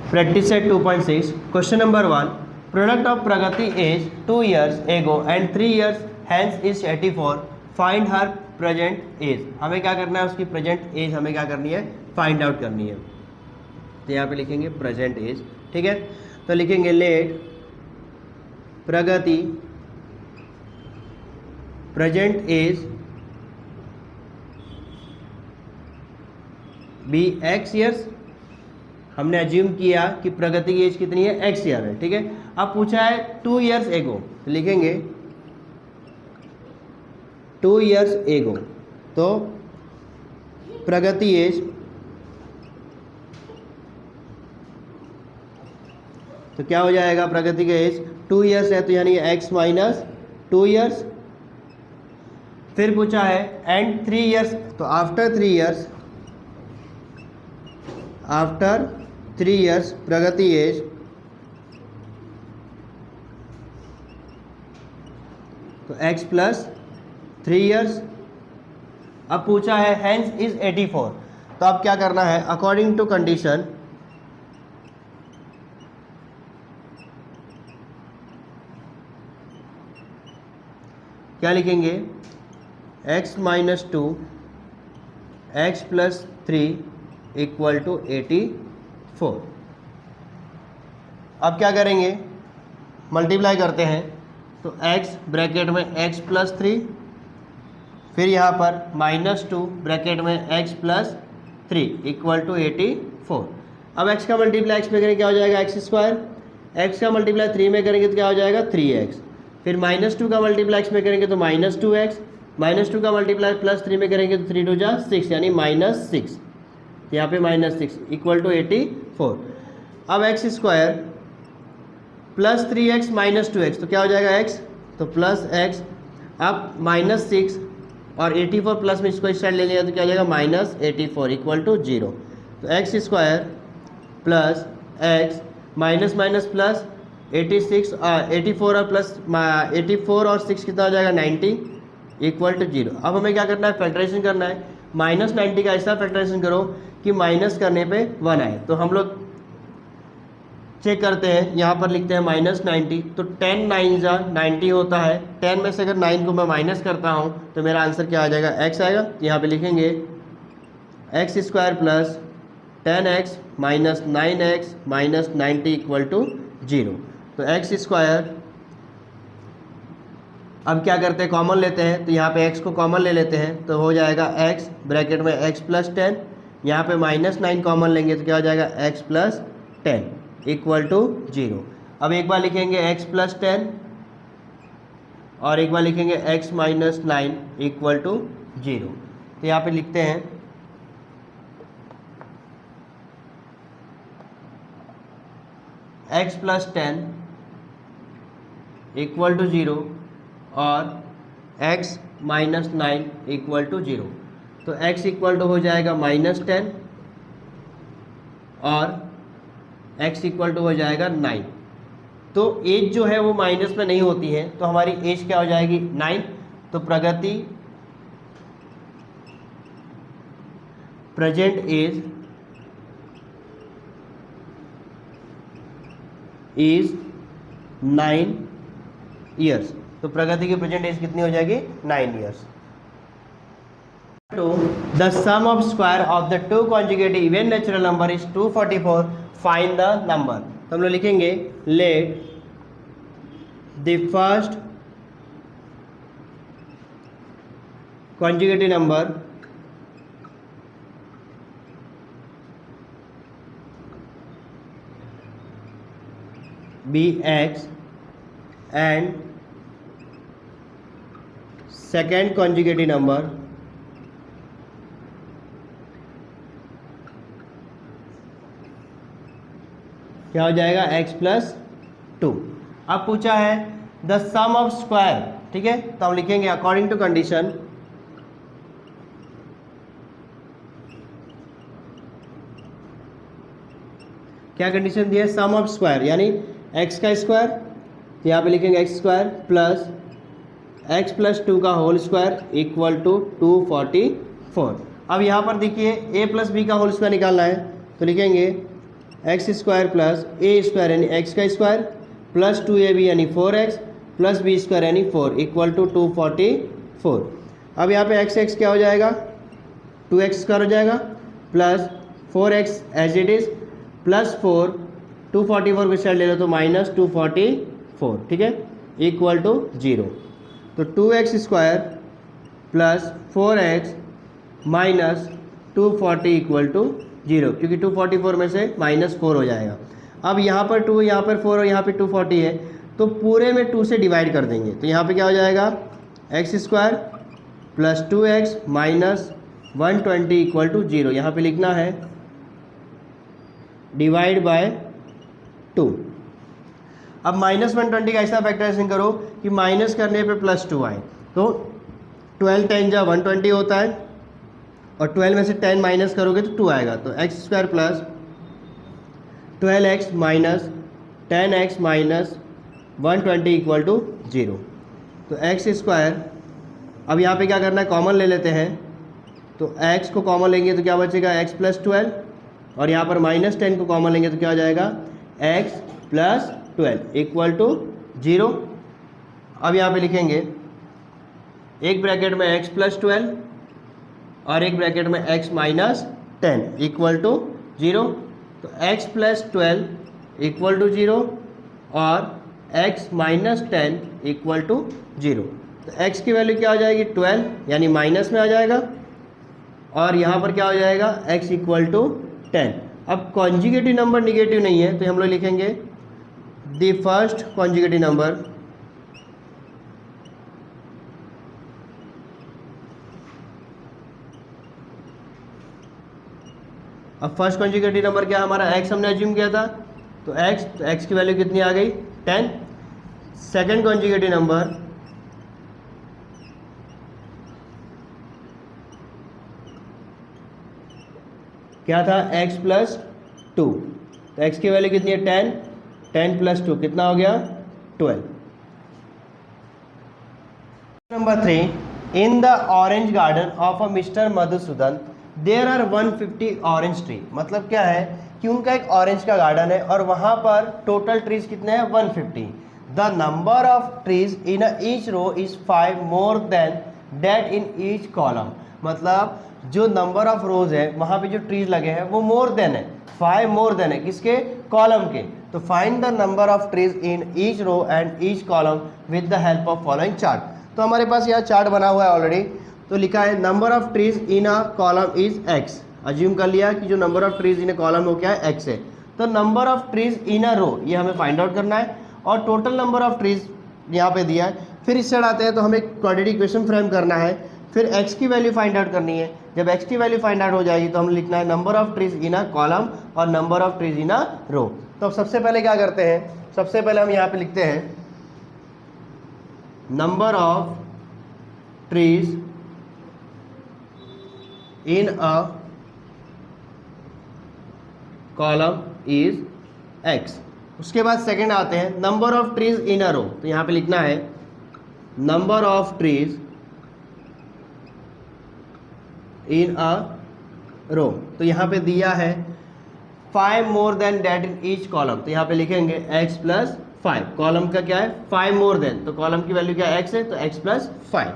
Practice set 2.6. Question number 1. Product of Pragati is 2 years ago and 3 years hence is 84. Find her present age. हमें क्या करना है, उसकी present as हमें क्या करनी है, फाइंड आउट करनी है. तो यहाँ पे लिखेंगे प्रेजेंट एज. ठीक है, तो लिखेंगे let Pragati present age be x years. हमने अज्यूम किया कि प्रगति की एज कितनी है, एक्स ईयर है. ठीक है, अब पूछा है 2 ईयर्स एगो, तो लिखेंगे 2 ईयर्स एगो. तो प्रगति एज, तो क्या हो जाएगा, प्रगति का एज 2 ईयर्स है तो यानी एक्स माइनस 2 ईयर्स. फिर पूछा है एंड 3 ईयर्स, तो आफ्टर 3 ईयर्स, आफ्टर 3 ईयर्स प्रगति एज तो x प्लस 3 ईयर्स. अब पूछा है हेंस इज 84, तो अब क्या करना है, अकॉर्डिंग टू कंडीशन क्या लिखेंगे, x minus 2 x plus 3 equal to 84. अब क्या करेंगे, मल्टीप्लाई करते हैं. तो x ब्रैकेट में x प्लस 3, फिर यहाँ पर माइनस 2 ब्रैकेट में x प्लस 3 इक्वल टू 84. अब x का मल्टीप्लाई x में करेंगे क्या हो जाएगा, एक्स स्क्वायर. x का मल्टीप्लाई 3 में करेंगे तो क्या हो जाएगा 3x. फिर माइनस 2 का मल्टीप्लाई x में करेंगे तो माइनस 2x. माइनस 2 का मल्टीप्लाई प्लस 3 में करेंगे तो 3 2 जा 6 यानी माइनस 6. यहाँ पे माइनस 6 इक्वल टू 84. अब x square plus 3x minus 2x, तो क्या हो जाएगा x, तो प्लस x. अब माइनस 6 और 84 प्लस में इसको इस साइड ले लिया तो क्या हो जाएगा माइनस 84 इक्वल टू 0. तो x square plus x minus minus plus 84 और प्लस 84 और 6 कितना हो जाएगा 90 इक्वल टू 0. अब हमें क्या करना है, फैक्टराइजेशन करना है. माइनस 90 का ऐसा फैक्टराइजेशन करो कि माइनस करने पे 1 आए. तो हम लोग चेक करते हैं, यहाँ पर लिखते हैं माइनस 90, तो 10 9 जा 90 होता है. 10 में से अगर 9 को मैं माइनस करता हूँ तो मेरा आंसर क्या आ जाएगा, x आएगा. यहाँ पे लिखेंगे x square plus 10x minus 9x minus 90 equal to 0. तो एक्स स्क्वायर, अब क्या करते हैं, कॉमन लेते हैं. तो यहाँ पे x को कॉमन ले लेते हैं तो हो जाएगा x ब्रैकेट में x प्लस 10. यहाँ पे माइनस 9 कॉमन लेंगे तो क्या हो जाएगा x प्लस 10 इक्वल टू 0. अब एक बार लिखेंगे x प्लस 10 और एक बार लिखेंगे x माइनस 9 इक्वल टू 0. तो यहाँ पे लिखते हैं x प्लस 10 इक्वल टू 0 और x माइनस 9 इक्वल टू 0. तो x इक्वल टू हो जाएगा माइनस 10 और x इक्वल टू हो जाएगा 9. तो एज जो है वो माइनस में नहीं होती है, तो हमारी एज क्या हो जाएगी 9. तो प्रगति प्रेजेंट एज इज 9 ईयर्स. तो प्रगति की प्रेजेंट एज कितनी हो जाएगी 9 ईयर्स. तो the sum of square of the two conjugative even natural number is 244. Find the number. तो हम लोग लिखेंगे let the first conjugative number be x and second conjugative number क्या हो जाएगा x प्लस 2. अब पूछा है द सम ऑफ स्क्वायर. ठीक है, तो हम लिखेंगे अकॉर्डिंग टू कंडीशन क्या कंडीशन दी है, सम ऑफ स्क्वायर यानी x का स्क्वायर. तो यहाँ पे लिखेंगे x square plus x plus 2 का होल स्क्वायर इक्वल टू 244. अब यहाँ पर देखिए a प्लस बी का होल स्क्वायर निकालना है, तो लिखेंगे एक्स स्क्वायर प्लस ए स्क्वायर यानी एक्स का स्क्वायर प्लस 2ab यानी 4x प्लस बी स्क्वायर यानी 4 इक्वल टू 244। अब यहाँ पे एक्स क्या हो जाएगा, 2x स्क्वायर हो जाएगा plus 4x as it is plus 4 244 के साइड ले लो तो माइनस 244, ठीक है, इक्वल टू 0। तो 2x square plus 4x minus 240 equal to 0, क्योंकि 244 में से -4 हो जाएगा। अब यहाँ पर 2, यहाँ पर 4 और यहाँ पे 240 है, तो पूरे में 2 से डिवाइड कर देंगे। तो यहाँ पे क्या हो जाएगा, x square plus 2x minus 120 equal to 0। यहाँ पे लिखना है डिवाइड बाय 2। अब -120 का ऐसा फैक्टराइजेशन करो कि माइनस करने पे +2 आए, तो 12 10 जा 120 होता है और 12 में से 10 माइनस करोगे तो 2 आएगा। तो x square plus 12x minus 10x minus 120 equal to 0। तो एक्स स्क्वायर, अब यहाँ पे क्या करना है, कॉमन ले लेते हैं। तो x को कॉमन लेंगे तो क्या बचेगा, x प्लस 12 और यहाँ पर -10 को कॉमन लेंगे तो क्या हो जाएगा, x प्लस 12 इक्वल टू 0। अब यहाँ पे लिखेंगे एक ब्रैकेट में x प्लस 12 और एक ब्रैकेट में x माइनस 10 इक्वल टू 0। तो x प्लस 12 इक्वल टू 0 और x माइनस 10 इक्वल टू 0। तो x की वैल्यू क्या हो जाएगी, 12 यानी माइनस में आ जाएगा और यहाँ पर क्या हो जाएगा, x इक्वल टू 10। अब कॉन्जुगेटिव नंबर निगेटिव नहीं है तो हम लोग लिखेंगे द फर्स्ट कॉन्जुगेटिव नंबर अब फर्स्ट कॉन्जुगेटिव नंबर क्या हमारा, x हमने अज्यूम किया था, तो x की वैल्यू कितनी आ गई, 10। सेकंड कॉन्जुगेटिव नंबर क्या था, x प्लस 2, तो x की वैल्यू कितनी है, 10। 10 प्लस 2 कितना हो गया, 12। Number 3, in the orange garden of a mister Madhusudan there are 150 orange tree. मतलब क्या है कि उनका एक ऑरेंज का गार्डन है और वहाँ पर टोटल ट्रीज कितने हैं, 150। The number of trees in each row is 5 more than that in each column. मतलब जो नंबर ऑफ रोज है वहाँ पे जो ट्रीज लगे हैं वो मोर देन है, 5 मोर देन है, किसके, कॉलम के। तो find the number of trees in each row and each column with the help of following chart. तो हमारे पास यहाँ चार्ट बना हुआ है ऑलरेडी। तो लिखा है number of trees in a column is x। Assume कर लिया कि जो number of trees in a column वो क्या है, x है। तो number of trees in a रो ये हमें फाइंड आउट करना है और टोटल नंबर ऑफ ट्रीज यहाँ पे दिया है। फिर इस साइड आते हैं तो हमें क्वाड्रेटिक इक्वेशन फ्रेम करना है, फिर x की वैल्यू फाइंड आउट करनी है। जब x की वैल्यू फाइंड आउट हो जाएगी तो हम लिखना है number of trees in a column और number of trees in a row. तो अब सबसे पहले क्या करते हैं, सबसे पहले हम यहाँ पे लिखते हैं number of trees in a column is x। उसके बाद सेकंड आते हैं number of trees in a row. तो यहाँ पे लिखना है number of trees in a row. तो यहाँ पे दिया है 5 more than that in each column. तो यहाँ पे लिखेंगे x प्लस 5, कॉलम का क्या है 5 मोर देन, तो कॉलम की वैल्यू क्या है x है, तो x प्लस 5।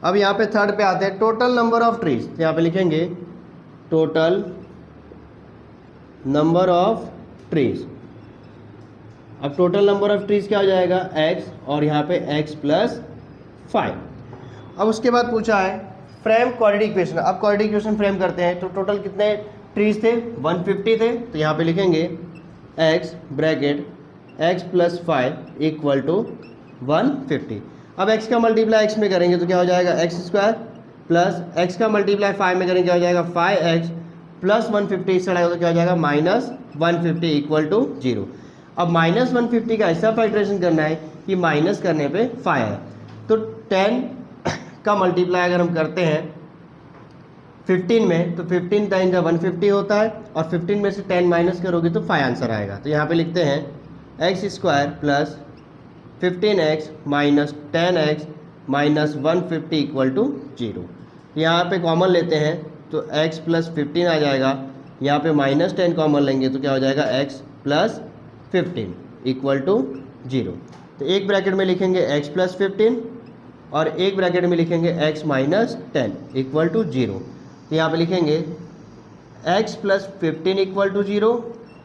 अब यहाँ पे थर्ड पे आते हैं टोटल नंबर ऑफ ट्रीज। तो यहाँ पे लिखेंगे टोटल नंबर ऑफ ट्रीज। अब टोटल नंबर ऑफ ट्रीज क्या हो जाएगा, x और यहाँ पे x प्लस 5। अब उसके बाद पूछा है फ्रेम क्वाड्रेटिक इक्वेशन। अब क्वाड्रेटिक इक्वेशन फ्रेम करते हैं तो टोटल कितने ट्रीज थे, 150 थे। तो यहाँ पे लिखेंगे x bracket x plus 5 equal to 150। अब x का मल्टीप्लाई x में करेंगे तो क्या हो जाएगा, x स्क्वायर प्लस x का मल्टीप्लाई 5 में करेंगे क्या हो जाएगा, 5x प्लस 150 इस साइड आएगा तो क्या हो जाएगा, -150 इक्वल टू 0। अब -150 का ऐसा फैक्टराइजेशन करना है कि माइनस करने पे 5 है। तो 10 का मल्टीप्लाई अगर हम करते हैं 15 में तो 15 टाइम जब 150 होता है और 15 में से 10 माइनस करोगे तो 5 आंसर आएगा। तो यहाँ पे लिखते हैं x square plus 15x minus 10x minus 150 equal to 0। यहाँ पे कॉमन लेते हैं तो x प्लस 15 आ जाएगा यहाँ पे -10 कॉमन लेंगे तो क्या हो जाएगा x प्लस 15 इक्वल टू 0। तो एक ब्रैकेट में लिखेंगे x प्लस 15 और एक ब्रैकेट में लिखेंगे x माइनस 10 इक्वल टू 0। तो यहाँ पे लिखेंगे x प्लस 15 इक्वल टू 0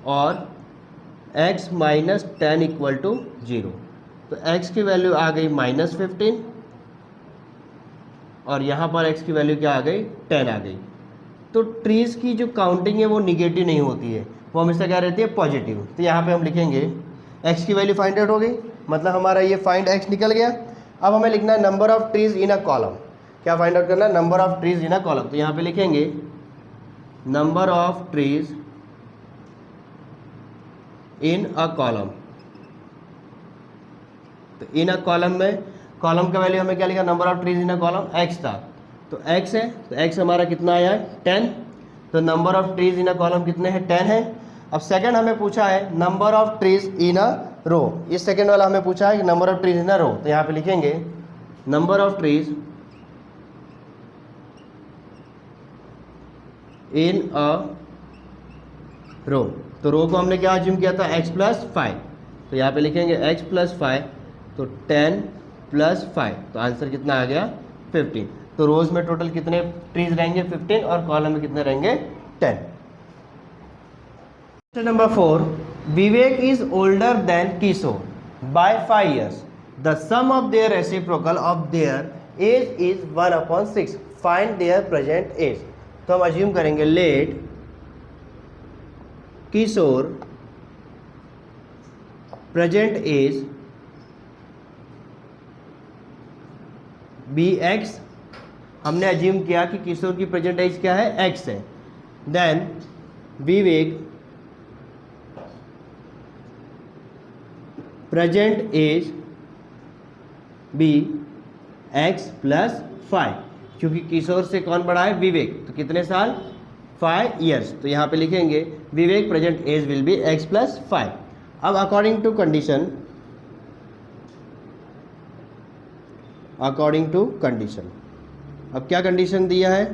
और x माइनस 10 इक्वल टू 0। तो x की वैल्यू आ गई -15 और यहाँ पर x की वैल्यू क्या आ गई 10 आ गई। तो ट्रीज़ की जो काउंटिंग है वो निगेटिव नहीं होती है, वो हमेशा क्या रहती है पॉजिटिव। तो यहाँ पे हम लिखेंगे x की वैल्यू फाइंड आउट हो गई, मतलब हमारा ये फाइंड x निकल गया। अब हमें लिखना है number of trees in a column. क्या फाइंड आउट करना है? Number of trees in a column. तो यहाँ पे लिखेंगे number of trees in a column. तो इन अ कॉलम में कॉलम का वैल्यू हमें क्या लिखा? Number of trees in a column x था, तो x है, तो x हमारा कितना आया है 10। तो number of trees in a column कितने हैं? 10 है। अब सेकंड हमें पूछा है number of trees in a रो। इस सेकंड वाला हमें पूछा है कि number of trees in a row. तो यहाँ पे लिखेंगे number of trees in a row. तो रो को हमने क्या अज्यूम किया था? x plus 5। तो यहाँ पे लिखेंगे x प्लस 5, तो 10 प्लस 5, तो आंसर कितना आ गया? 15। तो रोज में टोटल कितने ट्रीज रहेंगे? 15 और कॉलम में कितने रहेंगे? 10। Question number 4, Vivek is older than Kishore by 5 years. The sum of their reciprocal of their age is 1/6. Find their present age. तो हम अज्यूम करेंगे let Kishore present age be x. हमने अज्यूम किया कि किशोर की प्रेजेंट एज क्या है? x है। Then Vivek present age be x plus 5, क्योंकि किशोर से कौन बड़ा है? विवेक। तो कितने साल? 5 years। तो यहाँ पे लिखेंगे Vivek present age will be x plus 5। अब अकॉर्डिंग टू कंडीशन, अब क्या कंडीशन दिया है?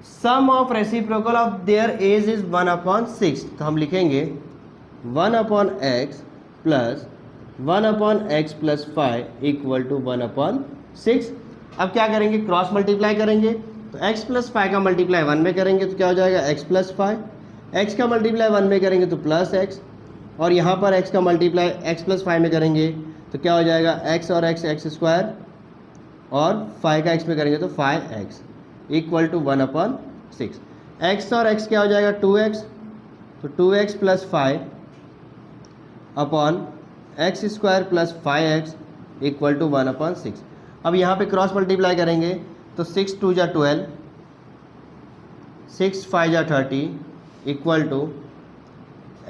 Sum of reciprocal of their age is 1/6। तो हम लिखेंगे 1/x plus 1/x plus 5 equal to 1/6। अब क्या करेंगे? क्रॉस मल्टीप्लाई करेंगे। तो x प्लस 5 का मल्टीप्लाई 1 में करेंगे तो क्या हो जाएगा? x plus 5। x का मल्टीप्लाई 1 में करेंगे तो प्लस x, और यहाँ पर x का मल्टीप्लाई x प्लस 5 में करेंगे तो क्या हो जाएगा? x और x स्क्वायर, और 5 का x में करेंगे तो 5x इक्वल टू 1/6। x और x क्या हो जाएगा? 2x। तो 2x plus 5 upon x square plus 5x equal to 1/6। अब यहाँ पे क्रॉस मल्टीप्लाई करेंगे तो 6 2 जा 12, 6 5 जा 30 equal to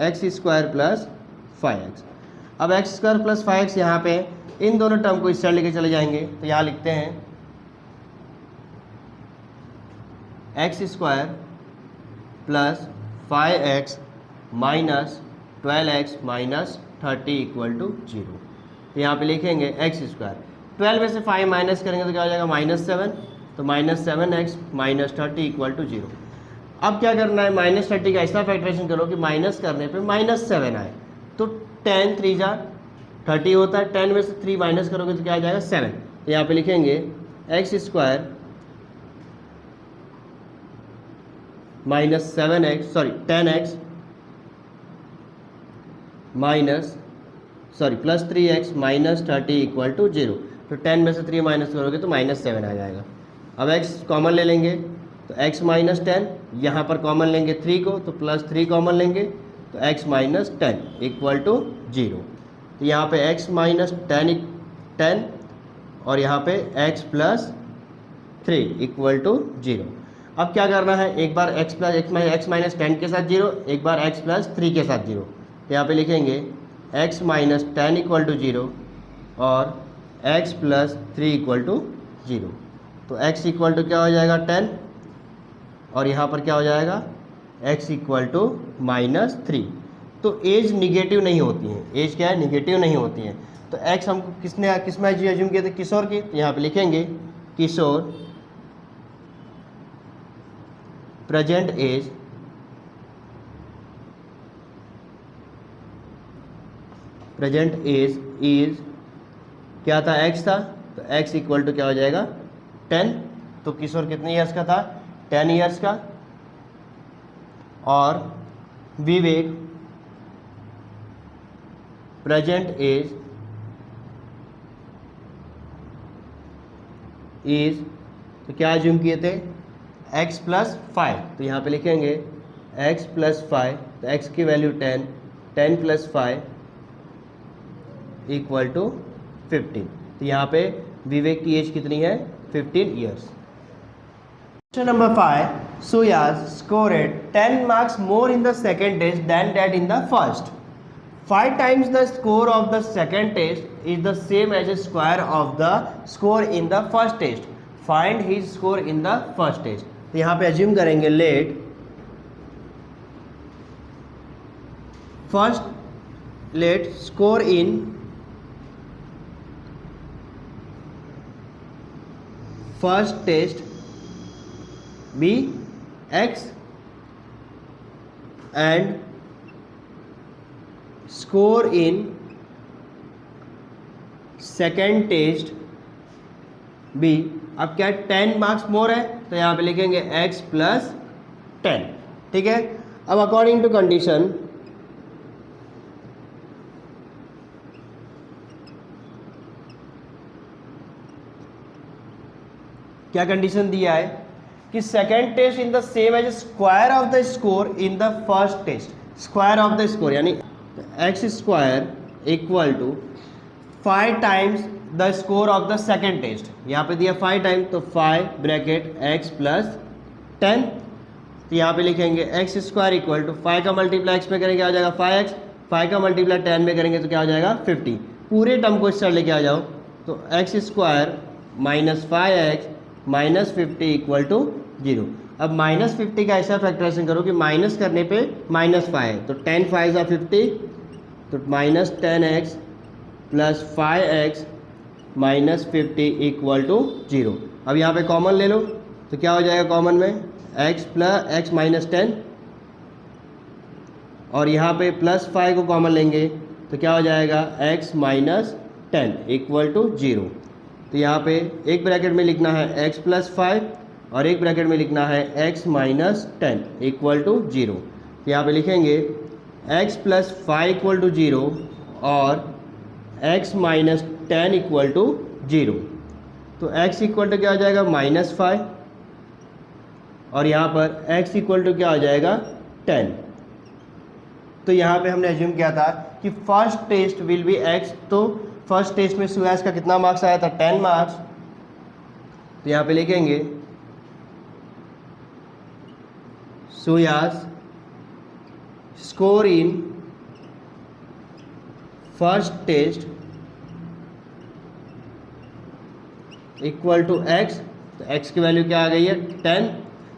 x square plus 5x। अब x स्क्वायर प्लस 5x यहाँ पे इन दोनों टर्म को इस साइड लेके चले जाएंगे। तो यहाँ लिखते हैं x square plus 5x minus 12x minus 30 equal to 0। तो यहाँ पे लिखेंगे x स्क्वायर, 12 में से 5 माइनस करेंगे तो क्या हो जाएगा? -7। तो -7x माइनस 30 इक्वल टू 0। अब क्या करना है? -30 का ऐसा फैक्टराइजेशन करो कि माइनस करने पे -7 आए। तो 10 3 जा 30 होता है, 10 में से 3 माइनस करोगे तो क्या आ जाएगा? 7। तो यहाँ पे लिखेंगे x square minus 10x minus plus 3x minus 30 equal to 0। तो 10 में से 3 माइनस करोगे तो -7 आ जाएगा। अब x कॉमन ले लेंगे तो x माइनस 10, यहाँ पर कॉमन लेंगे 3 को तो प्लस 3 कॉमन लेंगे तो x माइनस 10 इक्वल टू 0। तो यहाँ पे x माइनस 10 और यहाँ पे x प्लस 3 इक्वल टू 0। अब क्या करना है? एक बार x माइनस 10 के साथ 0, एक बार x प्लस 3 के साथ 0। तो यहाँ पे लिखेंगे x माइनस 10 इक्वल टू 0 और x प्लस 3 इक्वल टू 0। तो x इक्वल टू क्या हो जाएगा? 10, और यहाँ पर क्या हो जाएगा? x equal to -3। तो एज निगेटिव नहीं होती है। एज क्या है? निगेटिव नहीं होती है। तो x हमको किस में अज्यूम किए थे? किशोर की। तो यहाँ पे लिखेंगे किशोर प्रेजेंट एज इज क्या था, x था, तो x इक्वल टू क्या हो जाएगा 10। तो किशोर कितने ईयर्स का था, 10 ईयर्स का। और विवेक प्रेजेंट एज इज, तो क्या अज्यूम किए थे, x प्लस 5। तो यहाँ पे लिखेंगे x प्लस 5, तो x की वैल्यू 10, 10 प्लस 5 इक्वल टू 15। तो यहाँ पे विवेक की एज कितनी है, 15 years. Question number 5, Suyas scored 10 marks more in the second test than that in the first. 5 times the score of the second test is the same as the square of the score in the first test. Find his score in the first test. तो यहाँ पे assume करेंगे let score in first test be x and score in second test b। अब क्या 10 marks more है, तो यहाँ पे लिखेंगे x प्लस 10। ठीक है, अब अकॉर्डिंग टू कंडीशन क्या कंडीशन दिया है कि second test in the same age square of the score in the first test. Square of the score यानी x square equal to 5 times the score of the second test. यहाँ पे दिया 5 time, तो 5 bracket x plus 10। तो यहाँ पे लिखेंगे x square equal to 5 का मल्टीप्लाई एक्स में करेंगे आ जाएगा 5x, 5 का मल्टीप्लाई 10 में करेंगे तो क्या हो जाएगा 50। पूरे टर्म को इस साइड लेके आ जाओ, तो x square minus 5x minus 50 equal to 0। अब माइनस 50 का ऐसा फैक्टराइजेशन करो कि माइनस करने पे माइनस 5 है, तो 10 5 ज़ा 50, तो minus 10x plus 5x minus 50 equal to 0। अब यहाँ पे कॉमन ले लो, तो क्या हो जाएगा कॉमन में x प्लस x माइनस 10, और यहाँ पे प्लस 5 को कॉमन लेंगे तो क्या हो जाएगा x माइनस 10 इक्वल टू 0। तो यहाँ पे एक ब्रैकेट में लिखना है x प्लस 5 और एक ब्रैकेट में लिखना है x माइनस 10 इक्वल टू 0। तो यहाँ पे लिखेंगे x प्लस 5 इक्वल टू 0 और x माइनस 10 इक्वल टू 0। तो x इक्वल टू क्या हो जाएगा माइनस 5 और यहाँ पर x इक्वल टू क्या हो जाएगा 10। तो यहाँ पे हमने एज्यूम किया था कि first test will be x। तो फर्स्ट टेस्ट में सुयास का कितना मार्क्स आया था 10 मार्क्स। तो यहाँ पे लिखेंगे Suyas score in first test equal to x। तो x की वैल्यू क्या आ गई है 10।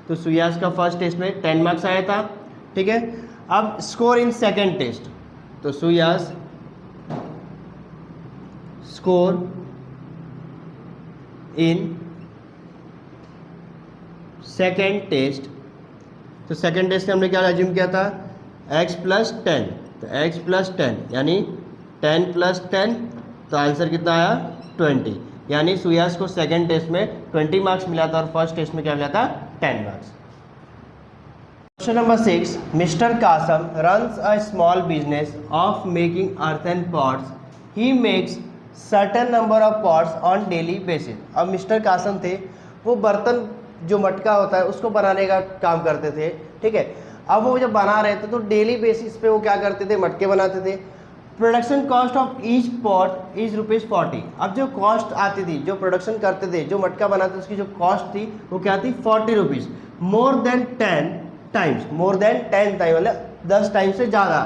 तो सुयास का फर्स्ट टेस्ट में 10 मार्क्स आया था। ठीक है, अब स्कोर इन सेकेंड टेस्ट, तो सुयास स्कोर इन सेकेंड टेस्ट। तो सेकेंड टेस्ट में हमने क्या एज्यूम किया था x प्लस 10, तो x प्लस 10 यानी 10 प्लस 10, तो आंसर कितना आया 20। यानी सुयास को सेकेंड टेस्ट में 20 मार्क्स मिला था और फर्स्ट टेस्ट में क्या मिला था 10 marks. Question number 6, mister Kasam runs a small business of making earthen pots. He makes certain number of pots on daily basis. अब मिस्टर कासम थे, वो बर्तन जो मटका होता है उसको बनाने का काम करते थे। ठीक है, अब वो जब बना रहे थे तो डेली बेसिस पे वो क्या करते थे, मटके बनाते थे। Production cost of each pot is ₹40। अब जो कॉस्ट आती थी, जो प्रोडक्शन करते थे, जो मटका बनाते थे, उसकी जो कॉस्ट थी वो क्या थी ₹40। More than 10 times, more than 10 time मतलब 10 टाइम से ज़्यादा।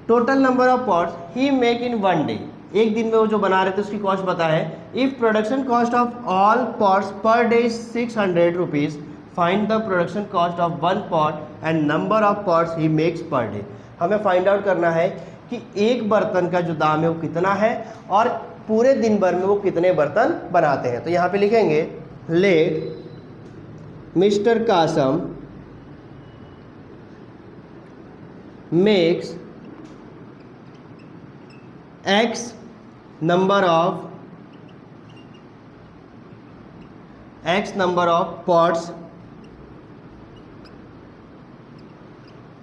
Total number of pots he make in 1 day. एक दिन में वो जो बना रहे थे उसकी कॉस्ट बता है। If production cost of all pots per day is ₹600, find the production cost of 1 pot and number of pots he makes per day. हमें फाइंड आउट करना है कि एक बर्तन का जो दाम है वो कितना है और पूरे दिन भर में वो कितने बर्तन बनाते हैं। तो यहाँ पे लिखेंगे let mister Kasam makes x number of pots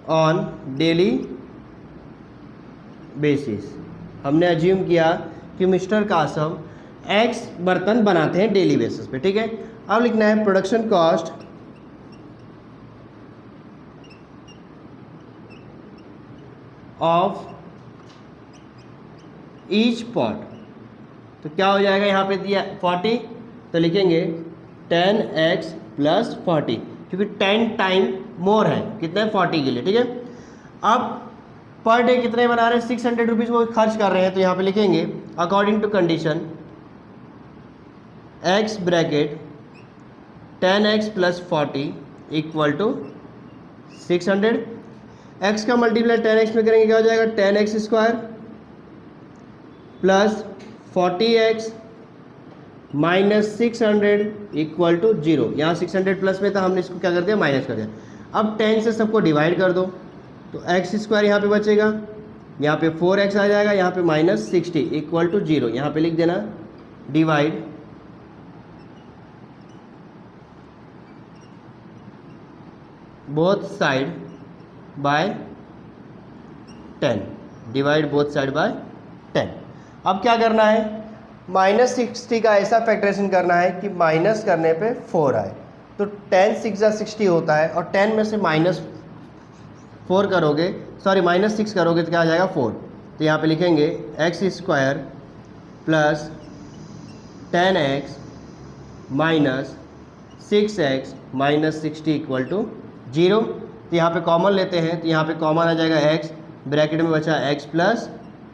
on daily basis। हमने अज्यूम किया कि मिस्टर कासम x बर्तन बनाते हैं डेली बेसिस पे, ठीक है। अब लिखना है production cost of each pot. तो क्या हो जाएगा, यहाँ पे दिया 40 तो लिखेंगे 10x प्लस 40, क्योंकि 10 टाइम मोर है कितने 40 के लिए, ठीक है। अब पर डे कितने बना रहे हैं 600 रुपीज़ वो खर्च कर रहे हैं, तो यहाँ पे लिखेंगे according to condition x bracket 10x plus 40 equal to 600। x का मल्टीप्लाई 10x में करेंगे क्या हो जाएगा 10x square plus 40x minus 600 equal to 0। यहाँ 600 प्लस में था, हमने इसको क्या कर दिया माइनस कर दिया। अब 10 से सबको डिवाइड कर दो तो x स्क्वायर यहाँ पे बचेगा, यहाँ पे 4x आ जाएगा, यहाँ पे माइनस 60 इक्वल टू 0। यहाँ पे लिख देना divide both side by 10, divide both side by 10। अब क्या करना है, माइनस 60 का ऐसा फैक्टरेशन करना है कि माइनस करने पे 4 आए। तो 10 6 60 होता है, और 10 में से माइनस 4 करोगे, सॉरी माइनस 6 करोगे तो क्या आ जाएगा 4। तो यहाँ पे लिखेंगे x square plus 10x minus 6x minus 60 equal to 0। तो यहाँ पे कॉमन लेते हैं, तो यहाँ पे कॉमन आ जाएगा x, ब्रैकेट में बचा x प्लस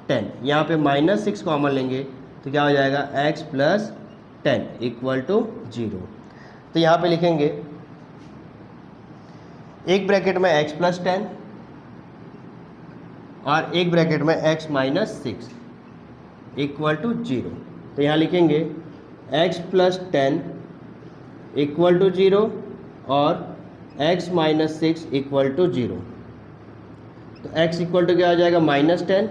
10, यहाँ पे माइनस 6 कॉमन लेंगे तो क्या हो जाएगा x प्लस 10 इक्वल टू 0। तो यहाँ पे लिखेंगे एक ब्रैकेट में x प्लस 10 और एक ब्रैकेट में x माइनस 6 इक्वल टू 0। तो यहाँ लिखेंगे x प्लस 10 इक्वल टू 0 और x माइनस 6 इक्वल टू 0। तो x इक्वल टू क्या हो जाएगा माइनस 10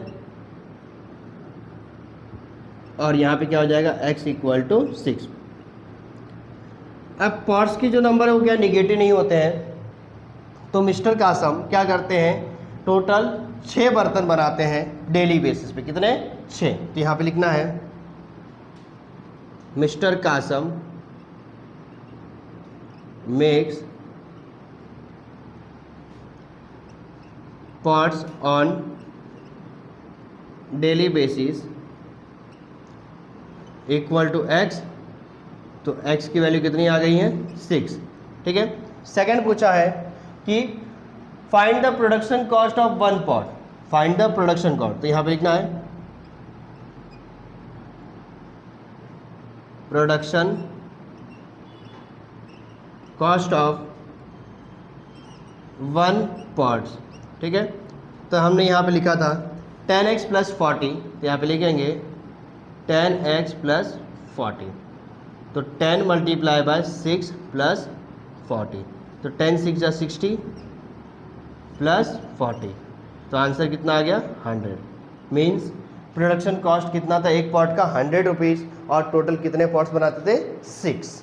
और यहाँ पे क्या हो जाएगा x इक्वल टू 6। अब पॉट्स की जो नंबर है वो क्या निगेटिव नहीं होते हैं, तो मिस्टर कासम क्या करते हैं टोटल 6 बर्तन बनाते हैं डेली बेसिस पे। कितने 6। तो यहाँ पे लिखना है mister Kasam makes pots on daily basis equal to x। तो x की वैल्यू कितनी आ गई है 6, ठीक है। सेकंड पूछा है कि find the production cost of one pot, find the production cost. तो यहाँ पे लिखना है production cost of one pots, ठीक है। तो हमने यहाँ पे लिखा था 10x प्लस 40, तो यहाँ पे लिखेंगे 10x प्लस 40। तो 10 मल्टीप्लाई बाय 6 प्लस 40, तो 10 6 जा 60 प्लस 40। तो आंसर कितना आ गया 100। मीन्स प्रोडक्शन कॉस्ट कितना था एक पॉट का 100 रुपीज़, और टोटल कितने पॉट्स बनाते थे 6।